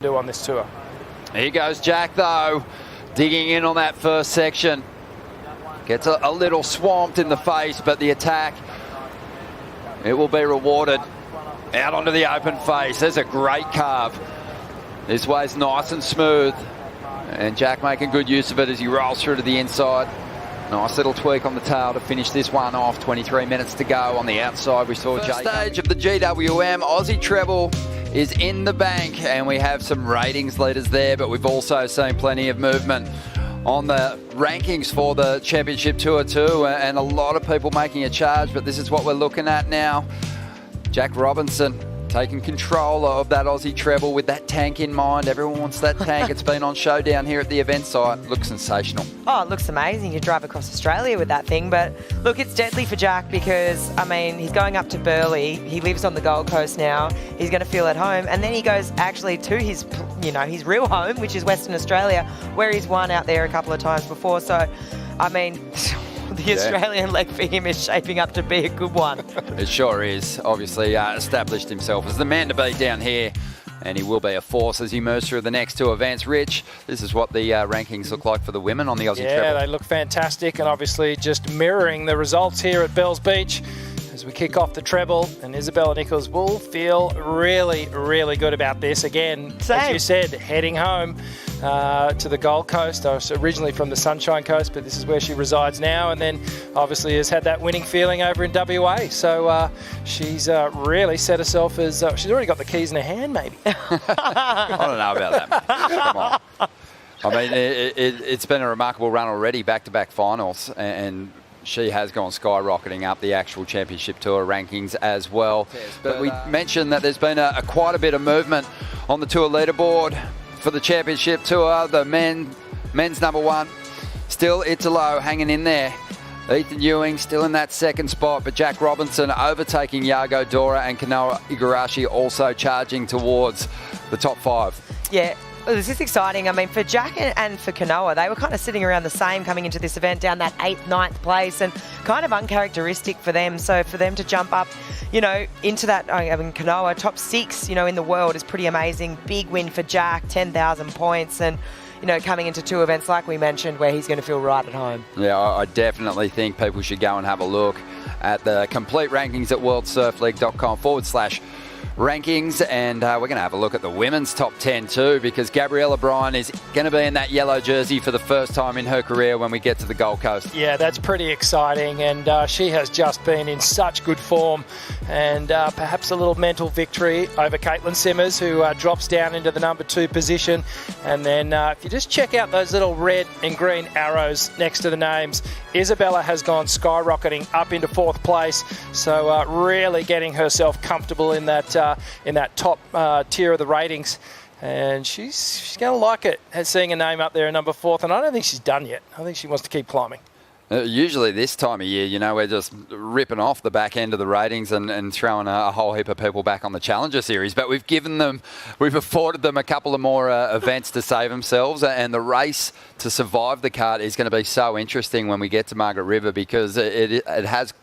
do on this tour. Here goes Jack, though, digging in on that first section. Gets a little swamped in the face, but the attack, it will be rewarded. Out onto the open face. There's a great carve. This way's nice and smooth. And Jack making good use of it as he rolls through to the inside. Nice little tweak on the tail to finish this one off. 23 minutes to go. On the outside, we saw Jake. First stage of the GWM Aussie Treble is in the bank, and we have some ratings leaders there, but we've also seen plenty of movement on the rankings for the Championship Tour too, and a lot of people making a charge, but this is what we're looking at now. Jack Robinson taking control of that Aussie Treble with that tank in mind. Everyone wants that tank. It's been on show down here at the event site. Looks sensational. Oh, it looks amazing. You drive across Australia with that thing. But look, it's deadly for Jack because, I mean, he's going up to Burleigh. He lives on the Gold Coast now. He's going to feel at home. And then he goes actually to his, his real home, which is Western Australia, where he's won out there a couple of times before. So, I mean, the Australian leg for him is shaping up to be a good one. It sure is. Obviously established himself as the man to beat down here, and he will be a force as he moves through the next two events. Rich, this is what the rankings look like for the women on the Aussie Treble. Yeah, they look fantastic, and obviously just mirroring the results here at Bells Beach as we kick off the treble, and Isabella Nichols will feel really, really good about this. Again, as you said, heading home to the Gold Coast. I was originally from the Sunshine Coast, but this is where she resides now, and then obviously has had that winning feeling over in WA. So she's really set herself as, she's already got the keys in her hand, maybe. I don't know about that. Come on. I mean, it's been a remarkable run already, back-to-back finals, and she has gone skyrocketing up the actual Championship Tour rankings as well. But we mentioned that there's been quite a bit of movement on the Tour leaderboard for the Championship Tour. The men's number one, still Italo hanging in there. Ethan Ewing still in that second spot, but Jack Robinson overtaking Yago Dora, and Kanoa Igarashi also charging towards the top five. Yeah. Well, this is exciting. I mean, for Jack and for Kanoa, they were kind of sitting around the same coming into this event, down that 8th, 9th place, and kind of uncharacteristic for them. So for them to jump up, into that, I mean, Kanoa, top 6, in the world is pretty amazing. Big win for Jack, 10,000 points, and, coming into two events like we mentioned where he's going to feel right at home. Yeah, I definitely think people should go and have a look at the complete rankings at worldsurfleague.com/rankings, and we're going to have a look at the women's top 10 too, because Gabriela Bryan is going to be in that yellow jersey for the first time in her career when we get to the Gold Coast. Yeah, that's pretty exciting, and she has just been in such good form, and perhaps a little mental victory over Caitlin Simmers, who drops down into the number 2 position. And then if you just check out those little red and green arrows next to the names, Isabella has gone skyrocketing up into 4th place, so really getting herself comfortable in that top tier of the ratings, and she's going to like it, seeing a name up there in number 4th, and I don't think she's done yet. I think she wants to keep climbing. Usually this time of year, we're just ripping off the back end of the ratings and throwing a whole heap of people back on the Challenger Series, but we've afforded them a couple of more events to save themselves, and the race to survive the card is going to be so interesting when we get to Margaret River, because it has,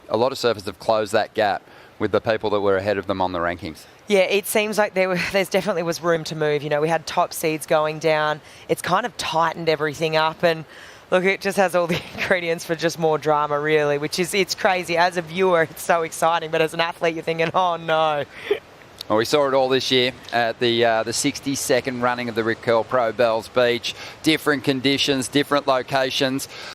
a lot of surfers have closed that gap with the people that were ahead of them on the rankings. Yeah, it seems like there's definitely was room to move. We had top seeds going down. It's kind of tightened everything up, and look, it just has all the ingredients for just more drama, really, it's crazy. As a viewer, it's so exciting, but as an athlete, you're thinking, oh no. Well, we saw it all this year at the 62nd running of the Rip Curl Pro Bells Beach. Different conditions, different locations.